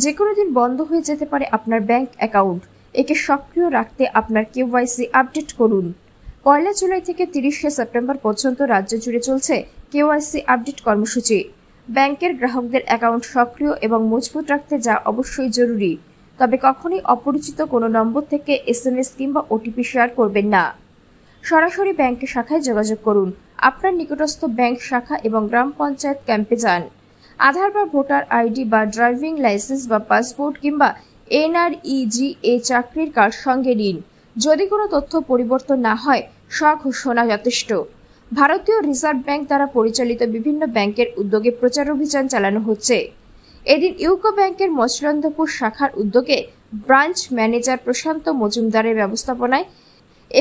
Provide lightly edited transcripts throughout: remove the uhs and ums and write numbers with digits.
যে কোনো দিন বন্ধ হয়ে যেতে পারে আপনার ব্যাংক অ্যাকাউন্ট। একে সক্রিয় রাখতে আপনার কেওয়াইসি আপডেট করুন। 1 জুলাই থেকে 30 সেপ্টেম্বর পর্যন্ত রাজ্য জুড়ে চলছে কেওয়াইসি আপডেট কর্মসূচি। ব্যাংকের গ্রাহকদের অ্যাকাউন্ট সক্রিয় এবং মজবুত রাখতে যা অবশ্যই জরুরি। তবে কখনোই অপরিচিত কোনো নম্বর থেকে SMS কিংবা ওটিপি শেয়ার করবেন না। সরাসরি ব্যাংকের শাখায় যোগাযোগ করুন। আপনার নিকটস্থ ব্যাংক শাখা এবং গ্রাম পঞ্চায়েত ক্যাম্পে যান। আধার বা ভোটার আইডি বা ড্রাইভিং লাইসেন্স বা পাসপোর্ট কিংবা NREGA চাকরির কার্ড সঙ্গে নিন। যদি কোনো তথ্য পরিবর্তন না হয়, স্বঘোষণা যথেষ্ট। ভারতীয় রিজার্ভ ব্যাংক দ্বারা পরিচালিত বিভিন্ন ব্যাংকের উদ্যোগে প্রচার অভিযান চালানো হচ্ছে। এদিন ইউকো ব্যাংকের মচলন্দপুর শাখার উদ্যোগে ব্রাঞ্চ ম্যানেজার প্রশান্ত মজুমদারের ব্যবস্থাপনায়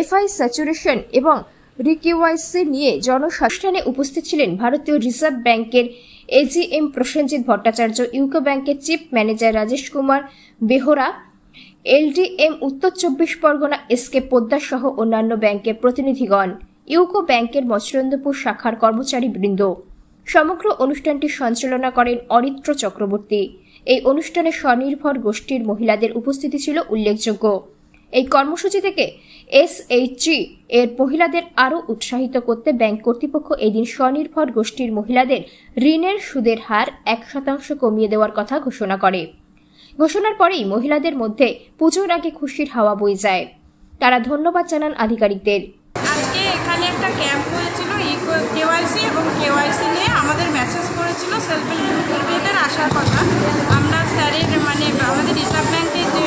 FI স্যাচুরেশন এবং রিকেওয়াইসি নিয়ে জনসংস্থানে উপস্থিত ছিলেন ভারতীয় রিজার্ভ ব্যাংকের AGM প্রসেনজিৎ ভট্টাচার্য, ইউকো ব্যাংকের chief manager Rajesh Kumar Behera, LDM উত্তর 24 পরগনা SK পোদ্দার সহ অন্যান্য ব্যাংকের প্রতিনিধিগণ, ইউকো ব্যাংকের মচলন্দপুর শাখার কর্মচারীবৃন্দ। সমগ্র অনুষ্ঠানটি সঞ্চালনা করেন অরিত্র চক্রবর্তী। এই অনুষ্ঠানে স্বনির্ভর গোষ্ঠীর মহিলাদের উপস্থিতি ছিল উল্লেখযোগ্য। এই কর্মসূচি থেকে SHG এর মহিলাদের আরও উৎসাহিত করতে ব্যাংক কর্তৃপক্ষ এদিন স্বনির্ভর গোষ্ঠীর মহিলাদের ঋণের সুদের হার 1% কমিয়ে দেওয়ার কথা ঘোষণা করে। ঘোষণার পরেই মহিলাদের মধ্যে পুজোর আগে খুশির হাওয়া বয়ে যায়। তারা ধন্যবাদ জানান আধিকারিকদের। আজকে এখানে একটা ক্যাম্প হয়েছিল কেওয়াইসি এবং কেওয়াইসি নিয়ে আমাদের মেসেজ করেছিল সেলফ হেল্প গ্রুপের আসার কথা। আমরা স্যারের আমাদের রিজার্ভ ব্যাংকের যে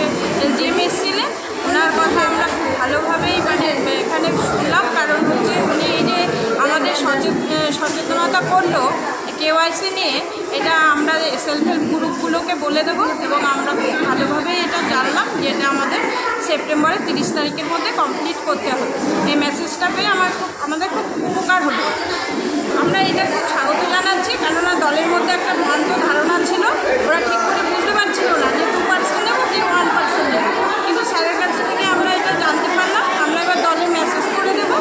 LGM এসেছিলেন ওনার কথা আমরা খুব ভালোভাবেই এখানে শুনলাম। কারণ হচ্ছে উনি এই যে আমাদের সচেতনতা করলো কেওয়াইসি নিয়ে, এটা আমরা সেলফ হেল্প গ্রুপগুলোকে বলে দেবো এবং আমরা খুব ভালোভাবেই এটা জানলাম যে এটা আমাদের সেপ্টেম্বরের 30 তারিখের মধ্যে কমপ্লিট করতে হবে। এই মেসেজটা পেয়ে আমাদের খুব উপকার হলো। আমরা এটা খুব স্বাগত জানাচ্ছি, কেননা দলের মধ্যে একটা ভ্রান্ত ধারণা ছিল, ওরা ঠিক করে বুঝতে পারছিল না যে 2% নেব কি 1% নেব। কিন্তু স্যারের কাছ থেকে আমরা এটা জানতে পারলাম। আমরা এবার দলে মেসেজ করে দেব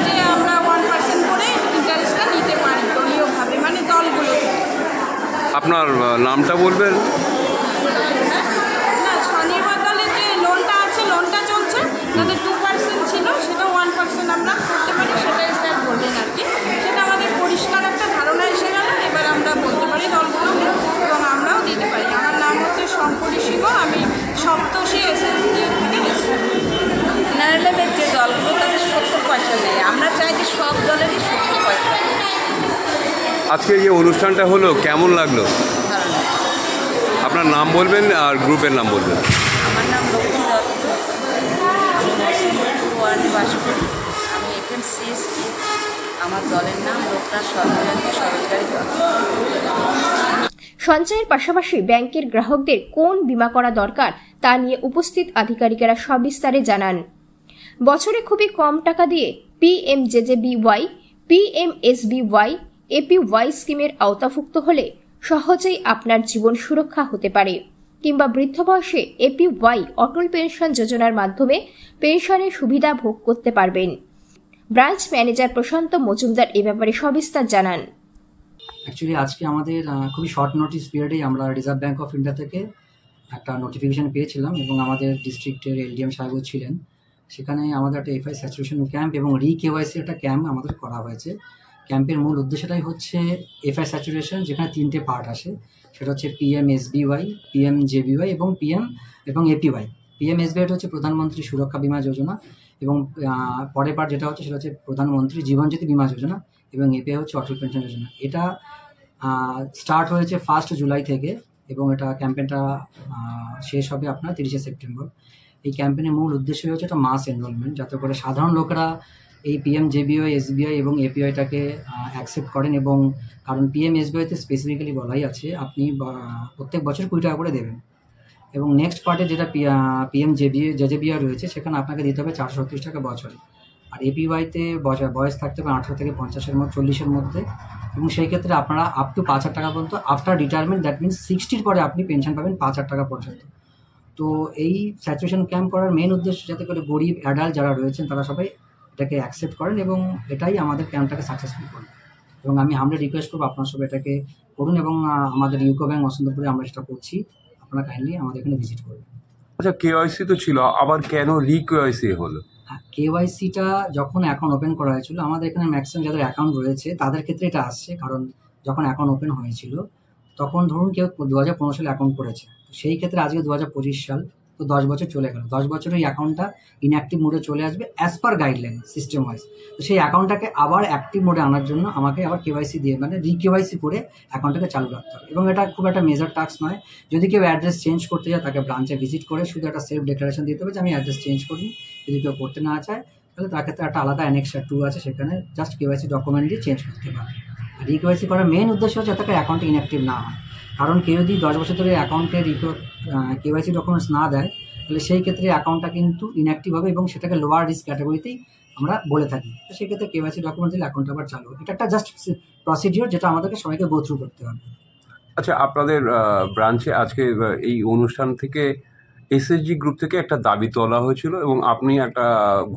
যে আমরা 1% করে ইন্টারেস্টটা নিতে পারি দলীয়ভাবে, মানে দলগুলো। আপনার নামটা বলবেন? না, স্বনির্ভর দলের যে লোনটা আছে, লোনটা চলছে, তাদের 2% ছিল, সেটা 1% আমরা করতে পারি, সেটাই স্যার বললেন আর কি। সেটা আমাদের পরিষ্কার একটা ধারণা এসে গেল। এবার আমরা বলতে পারি দলগুলোকে এবং আমরাও দিতে পারি। আমার নাম হচ্ছে শঙ্করী সিংহ, আমি সপ্তর্ষি SSG থেকে এসেছি। জেনারেলের যে দলগুলো তাদের 70 পয়সা নেই, আমরা চাই যে সব দলেরই 70 পয়সা। আজকে যে অনুষ্ঠানটা হলো কেমন লাগলো? আপনার নাম বলবেন আর গ্রুপের নাম বলবেন। আমার নাম লক্ষ্মী দত্ত, আমি মসলন্দপুর ওয়ার্ডে বাস করি। আমি FMCSP, আমার দলের নাম লোকনাথ সর্বজনীন স্বরোজগারী দল। সঞ্চয়ের পাশাপাশি ব্যাংকের গ্রাহকদের কোন বীমা করা দরকার তা নিয়ে উপস্থিত আধিকারিকেরা সবিস্তারে জানান। বছরে খুবই কম টাকা দিয়ে PMJJBY, PMSBY, APY স্কিমের আওতাভুক্ত হলে সহজেই আপনার জীবন সুরক্ষা হতে পারে। কিংবা বৃদ্ধ বয়সে APY অটল পেনশন যোজনার মাধ্যমে পেনশনের সুবিধা ভোগ করতে পারবেন। ব্রাঞ্চ ম্যানেজার প্রশান্ত মজুমদার এ ব্যাপারে সবিস্তার জানান। অ্যাকচুয়ালি আজকে আমাদের খুবই শর্ট নোটিস পিরিয়ডেই আমরা রিজার্ভ ব্যাঙ্ক অফ ইন্ডিয়া থেকে একটা নোটিফিকেশান পেয়েছিলাম এবং আমাদের ডিস্ট্রিক্টের LDM সাহেবও ছিলেন। সেখানে আমাদের একটা FI স্যাচুরেশন ক্যাম্প এবং KYC একটা ক্যাম্প আমাদের করা হয়েছে। ক্যাম্পের মূল উদ্দেশ্যটাই হচ্ছে FI স্যাচুরেশন, যেখানে 3টে পার্ট আসে। সেটা হচ্ছে PMSBY, PMJBY এবং APY। PMSBY হচ্ছে প্রধানমন্ত্রী সুরক্ষা বীমা যোজনা এবং পরের পার্ট যেটা হচ্ছে সেটা হচ্ছে প্রধানমন্ত্রী জীবন জ্যোতি বীমা যোজনা এবং APY হচ্ছে অটল পেনশন যোজনা। এটা স্টার্ট হয়েছে 1 জুলাই থেকে এবং এটা ক্যাম্পেনটা শেষ হবে আপনার 30 সেপ্টেম্বর। এই ক্যাম্পেনের মূল উদ্দেশ্য হচ্ছে একটা মাস এনরোলমেন্ট, যাতে করে সাধারণ লোকেরা এই PMJBY, SBI এবং APYটাকে অ্যাকসেপ্ট করেন। এবং কারণ PMSBYতে স্পেসিফিক্যালি বলাই আছে আপনি প্রত্যেক বছর 20 টাকা করে দেবেন এবং নেক্সট পার্টে যেটা PMJJBY রয়েছে সেখানে আপনাকে দিতে হবে 436 টাকা বছরে। আর APYতে বয়স থাকতে হবে 18 থেকে 40-এর মধ্যে এবং সেই ক্ষেত্রে আপনারা আপ টু 5,000 টাকা পর্যন্ত আফটার রিটায়ারমেন্ট, দ্যাট মিনস 60-র পরে আপনি পেনশন পাবেন 5,000 টাকা পর্যন্ত। তো এই স্যাচুরেশন ক্যাম্প করার মেন উদ্দেশ্য যাতে করে গরিব অ্যাডাল্ট যারা রয়েছেন তারা সবাই এটাকে অ্যাকসেপ্ট করেন এবং এটাই আমাদের ক্যাম্পটাকে সাকসেসফুল করেন। এবং আমি হামলে রিকোয়েস্ট করবো আপনারা সবাই এটাকে করুন এবং আমাদের ইউকো ব্যাংক মসলন্দপুরে আমরা সেটা করছি। আপনারা কাইন্ডলি আমাদের এখানে ভিজিট করবেন। আচ্ছা, কেওয়াইসি তো ছিল, আবার কেন রি-কেওয়াইসি হলো? হ্যাঁ, কেওয়াইসিটা যখন অ্যাকাউন্ট ওপেন করা হয়েছিল, আমাদের এখানে ম্যাক্সিমাম যাদের অ্যাকাউন্ট রয়েছে তাদের ক্ষেত্রে এটা আসছে, কারণ যখন অ্যাকাউন্ট ওপেন হয়েছিল তখন ধরুন কেউ 2015 সালে অ্যাকাউন্ট করেছে, সেই ক্ষেত্রে আজকে 2025 সাল, তো 10 বছর চলে গেল। 10 বছরে এই অ্যাকাউন্টটা ইনঅ্যাক্টিভ মোডে চলে আসবে as per guideline system wise. তো সেই অ্যাকাউন্টটাকে আবার অ্যাক্টিভ মোডে আনার জন্য আমাকে আবার কেওয়াইসি দিয়ে, মানে রি-কেওয়াইসি করে অ্যাকাউন্টটাকে চালু রাখতে হবে। এবং এটা খুব একটা মেজর টাস্ক নয়। যদি কেউ অ্যাড্রেস চেঞ্জ করতে যায়, তাকে ব্রাঞ্চে ভিজিট করে শুধু একটা সেলফ ডিক্লারেশন দিতে হবে যে আমি অ্যাড্রেস চেঞ্জ করি। যদি কেউ করতে না চায় তাহলে তার ক্ষেত্রে একটা আলাদা অ্যানেক্সার 2 আছে, সেখানে জাস্ট কেওয়াইসি ডকুমেন্ট দিয়ে চেঞ্জ করতে পারে। আর রি-কেওয়াইসি করার মেন উদ্দেশ্য হচ্ছে যাতে অ্যাকাউন্টে ইনঅ্যাক্টিভ না হয়, কারণ কেউ যদি 10 বছর ধরে অ্যাকাউন্টে কেওয়াইসি ডকুমেন্টস না দেয় তাহলে সেই ক্ষেত্রে অ্যাকাউন্টটা কিন্তু ইনঅ্যাক্টিভ হবে এবং সেটাকে লোয়ার রিস্ক ক্যাটাগরিতেই আমরা বলে থাকি। তো সেক্ষেত্রে কেওয়াইসি ডকুমেন্ট দিলে অ্যাকাউন্ট আবার চালু হয়। এটা একটা জাস্ট প্রসিডিওর যেটা আমাদেরকে সবাইকে গো থ্রু করতে হবে। আচ্ছা, আপনাদের ব্রাঞ্চে আজকে এই অনুষ্ঠান থেকে এসএসজি গ্রুপ থেকে একটা দাবি তোলা হয়েছিল এবং আপনি একটা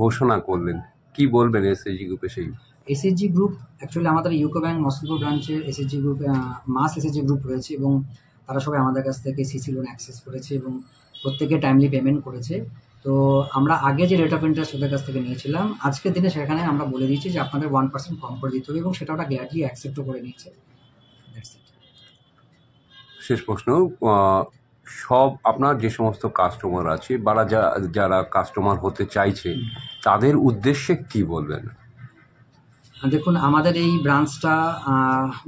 ঘোষণা করলেন, কি বলবেন এসএসজি গ্রুপে? সেই এসএসজি গ্রুপ অ্যাকচুয়ালি আমাদের ইউকো ব্যাংক মসলপুর ব্রাঞ্চের এসএসজি গ্রুপ, মাস এসএসজি গ্রুপ রয়েছে এবং তারা সবাই আমাদের কাছ থেকে সিসি লোন অ্যাক্সেস করেছে এবং প্রত্যেকে টাইমলি পেমেন্ট করেছে। তো আমরা আগে যে রেট অফ ইন্টারেস্ট ওদের কাছ থেকে নিয়েছিলাম, আজকের দিনে সেখানে আমরা বলে দিয়েছি যে আপনাদের 1% কম করে দিতে হবে এবং সেটা ওরা গ্ল্যাডলি অ্যাকসেপ্টও করে নিয়েছে। শেষ প্রশ্ন, সব আপনার যে সমস্ত কাস্টমার আছে বা যারা কাস্টমার হতে চাইছে তাদের উদ্দেশ্যে কি বলবেন? দেখুন, আমাদের এই ব্রাঞ্চটা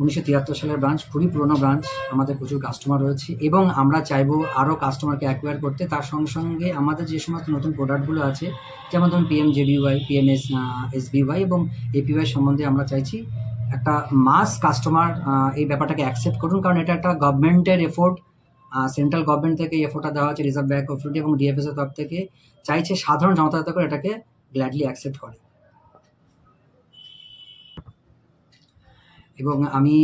1973 সালের ব্রাঞ্চ, খুবই পুরনো ব্রাঞ্চ। আমাদের প্রচুর কাস্টমার রয়েছে এবং আমরা চাইবো আরও কাস্টমারকে অ্যাকোয়ার করতে। তার সঙ্গে সঙ্গে আমাদের যে সমস্ত নতুন প্রোডাক্টগুলো আছে, যেমন ধরুন PMJBY, PMSBY এবং APY সম্বন্ধে আমরা চাইছি একটা মাস কাস্টমার এই ব্যাপারটাকে অ্যাকসেপ্ট করুন, কারণ এটা একটা গভর্নমেন্টের এফোর্ট। সেন্ট্রাল গভর্নমেন্ট থেকে এই এফোর্টটা দেওয়া হচ্ছে রিজার্ভ ব্যাঙ্ক অফ ইন্ডিয়া এবং DFS এর তরফ থেকে। চাইছে সাধারণ জনতা যাতে করে এটাকে গ্ল্যাডলি অ্যাকসেপ্ট করে। এবং আমি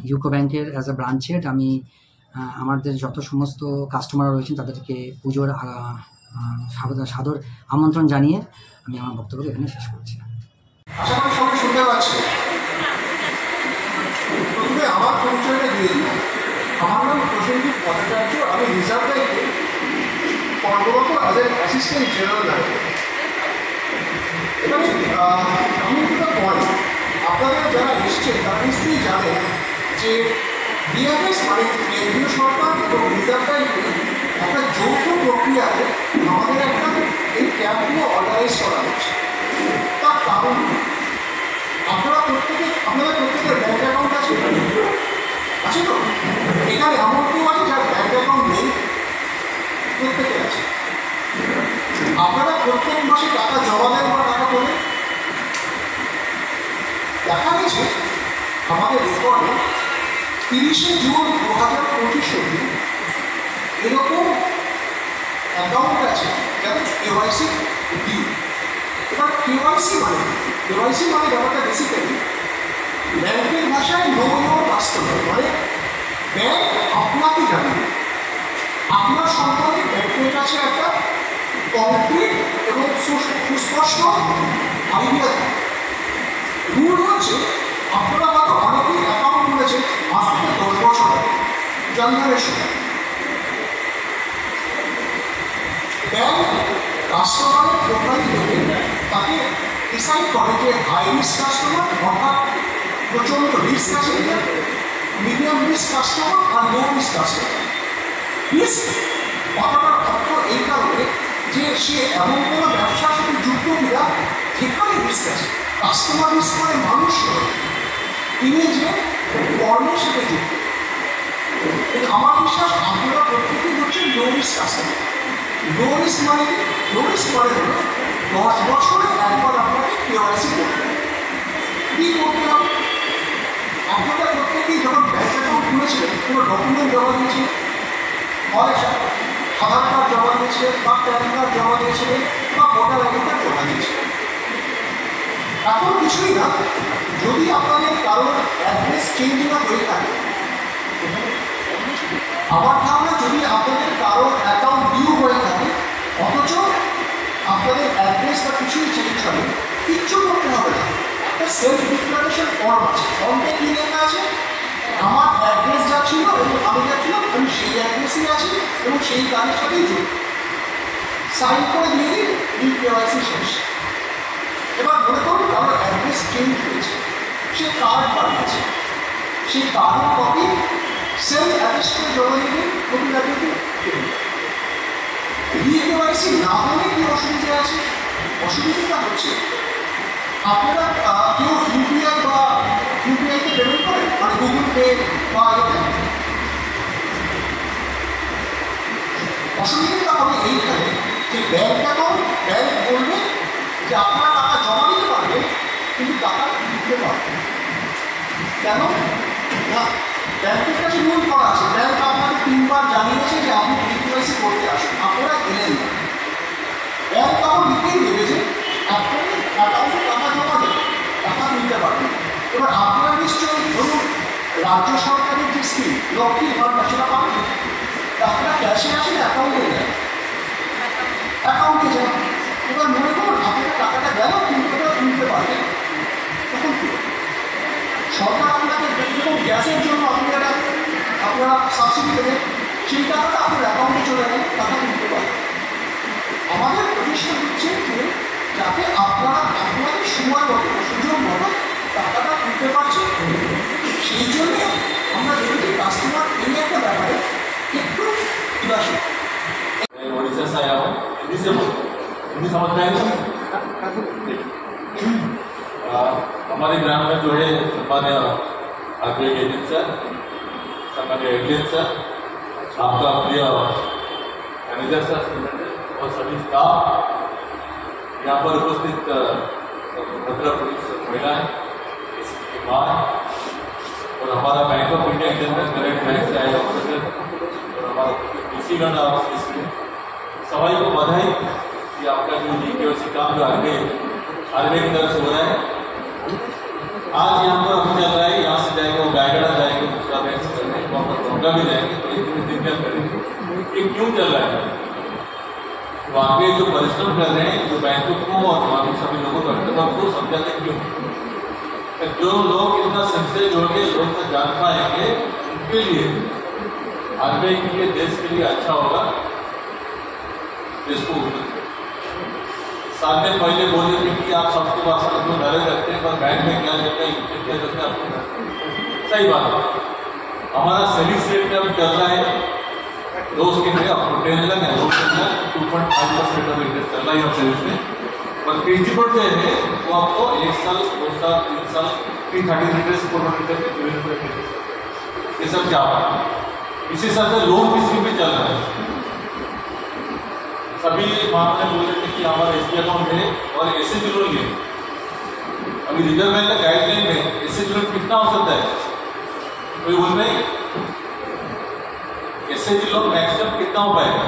ইউকো ব্যাংকের অ্যাজ এ ব্রাঞ্চ হেড, আমি আমাদের যত সমস্ত কাস্টমার রয়েছেন তাদেরকে পুজোর সাদর আমন্ত্রণ জানিয়ে আমি আমার বক্তব্য এখানে শেষ করছি। আশা করি সবাই শুনতে পাচ্ছি। প্রথমে আমার পরিচয়টা দিয়ে দিই। আমার নাম প্রসেনজিৎ ভট্টাচার্য। আমি রিজার্ভ ব্যাংকে কর্মরত as an assistant general manager. এবারে আমি দুটো পয়েন্ট, আপনাদের যারা এসছেন তারা নিশ্চয়ই জানেন যে DFS মানে কেন্দ্রীয় সরকার এবং রিজার্ভ ব্যাংকের একটা যৌথ প্রক্রিয়াতে আমাদের একটা এই ক্যাম্পগুলো অর্গানাইজ করা হচ্ছে। তার কারণ আপনাদের প্রত্যেকের ব্যাংক অ্যাকাউন্ট আছে তো? এখানে এমন কেউ আছে যার ব্যাংক অ্যাকাউন্ট নেই? প্রত্যেকে আছে। আপনারা প্রত্যেক মাসে টাকা জমা দেন বা টাকা তোলেন? দেখা গেছে আমাদের রেকর্ডে 30শে জুন 2025 অবধি এরকম অ্যাকাউন্ট আছে যাদের KYC ডিউ। এবার KYC মানে ব্যাপারটা বেসিক্যালি ব্যাংকের ভাষায় নো ইওর কাস্টমার, মানে ব্যাংক আপনাকে জানবে, আপনার সম্পর্কে ব্যাংকের কাছে একটা কংক্রিট এবং সুস্পষ্ট আইডিয়া থাকে। রুল হচ্ছে, আপনারা হয়তো অনেকেই অ্যাকাউন্ট খুলেছেন আজ থেকে 10 বছর আগে জন্মের সময়। ব্যাংক কাস্টমারের প্রোফাইল দেখে তাকে ডিসাইড করে যে হাই রিস্ক কাস্টমার অর্থাৎ প্রচণ্ড রিস্ক আছে, মিডিয়াম রিস্ক কাস্টমার আর লো রিস্ক কাস্টমার। রিস্ক কথাটার অর্থ এই কারণে যে সে এমন কোনো ব্যবসার সাথে যুক্ত কিনা যেখানে রিস্ক আছে। কাস্টমার রিস্ক মানে মানুষ নয়, তিনি যে কর্মের সাথে যুক্ত। আমার বিশ্বাস আপনারা প্রত্যেকেই হচ্ছেন low risk customer. Low risk মানে হলো 10 বছরে একবার আপনাকে KYC করতে হবে। কী করতে হবে? আপনারা প্রত্যেকেই যখন ব্যাংক অ্যাকাউন্ট খুলেছিলেন কোনো ডকুমেন্ট জমা দিয়েছিলেন, হয় আধার কার্ড জমা দিয়েছিলেন বা প্যান কার্ড জমা দিয়েছিলেন বা ভোটার আইডি কার্ড জমা দিয়েছিলেন। এখন কিছুই না, যদি আপনাদের কারোর অ্যাড্রেস চেঞ্জ না হয়ে থাকে, আমার ধারণা যদি আপনাদের কারোর অ্যাকাউন্ট ডিউ হয়ে থাকে অথচ আপনাদের অ্যাড্রেস বা কিছুই চেঞ্জ হবে, কিচ্ছু করতে হবে না। একটা সেলফ ডিক্লারেশন ফর্ম আছে, ফর্মটা কী লেখা আছে? আমার অ্যাড্রেস যা ছিল এবং আমি যা ছিলাম আমি সেই অ্যাড্রেস কেওয়াইসি আছে এবং সেই কাজের সাথেই যুক্ত। সাইন করে দিয়ে দিন, নিউ কেওয়াইসি শেষ। এবার মনে করুন কারোর অ্যাড্রেস চেঞ্জ হয়েছে, সে কার্ড বানিয়েছে, সেই কার্ডের কপি সেলফ অ্যাটেস্ট করে জমা দিবেন নতুন অ্যাড্রেসে। রিকেওয়াইসি না হলে কি অসুবিধা আছে? অসুবিধাটা হচ্ছে আপনারা কেউ ইউপিআই বা ইউপিআইতে পেমেন্ট করেন, মানে গুগল পে বা অসুবিধাটা হবে এইখানে যে ব্যাংক অ্যাকাউন্ট, ব্যাংক বলবে যে আপনারা টাকা জমা দিতে পারবেন কিন্তু টাকা দিতে পারবেন কেন না, ব্যাংকের কাছে রুল করা আছে। ব্যাংক আপনাকে 3 বার জানিয়েছে যে আপনি কেওয়াইসি করতে আসুন, আপনারা এলেন না। ব্যাংক তখন লিখেই দেবে যে আপনার অ্যাকাউন্টে টাকা জমা দেবে, টাকা নিতে পারবেন। এবার আপনারা নিশ্চয়ই ধরুন রাজ্য সরকারের যে স্কিম লক্ষ্মীর ভাণ্ডার সেটা পাবেন, টাকাটা ক্যাশে আসেন অ্যাকাউন্টে যায়, অ্যাকাউন্টে যায়। এবার মনে করুন আপনার টাকাটা গেল কিন্তু ওটা তুলতে পারবেন, তখন কি সরকার আপনাকে যেরকম গ্যাসের জন্য আপনারা সাবসিডি দেবেন, সেই টাকাটা আপনার অ্যাকাউন্টে চলে গেল, টাকা তুলতে পারবেন। আমাদের প্রতিষ্ঠান হচ্ছে যে যাতে আপনারা আপনাদের সময় মতো সুযোগ মতো টাকাটা তুলতে পারছেন, সেই জন্য আমরা দেখি কাস্টমার এই একটা ব্যাপারে একটু উদাসীন। उड़ीसा से आया हूँ, हिंदी समझ में आएगा। हमारे ग्राम में जो है सम्मान्य आगे एजेंट सर, सम्मान्य एजेंट सर, आपका प्रिय मैनेजर सर और सभी स्टाफ, यहाँ पर उपस्थित भद्रा पुलिस महिलाएं, माँ और हमारा bank of India general correct bank से आए ऑफिसर और हमारा इसी गण सभी को बधाई कि आपका जो केवाईसी काम जो आरबीआई की तरफ से हो रहा है। आज यहाँ पर अभी चल रहा है, यहाँ से जाएंगे वो गायगड़ा जाएंगे, दूसरा बैंक से चल रहे हैं, वहाँ पर गंगा भी जाएंगे, तो एक दिन क्या करेंगे, ये क्यों चल रहा है? तो आगे जो परिश्रम कर रहे हैं, जो बैंकों को और बाकी सभी लोगों का को समझाते क्यों? जो लोग इतना संशय जोड़े लोग तक जान पाएंगे, उनके लिए आरबीआई के लिए देश के लिए अच्छा होगा। इसको साल में पहले बोले थे कि आप सबके पास तो डरे रहते हैं, पर बैंक में क्या करते हैं, क्या करते हैं आपको सही बात है। हमारा सेविंग्स रेट में अब चल रहा है, रोज के लिए आपको 10 लाख है, रोज के लिए 2.5% ऑफ इंटरेस्ट चल रहा है आप सेविंग्स में। पर प्रिंसिपल जो है वो आपको 1 साल 2 साल 3 साल 30 इंटरेस्ट 400 ये सब क्या है। इसी हिसाब से लोन की स्कीम भी चल रहा है। सभी मामले बोले थे कि हमारा एसबी अकाउंट है और एसएच लोन है। अभी रिजर्व बैंक का गाइडलाइन में एसएच लोन कितना हो सकता है, कोई बोल रहे एसएच लोन मैक्सिमम कितना हो पाएगा?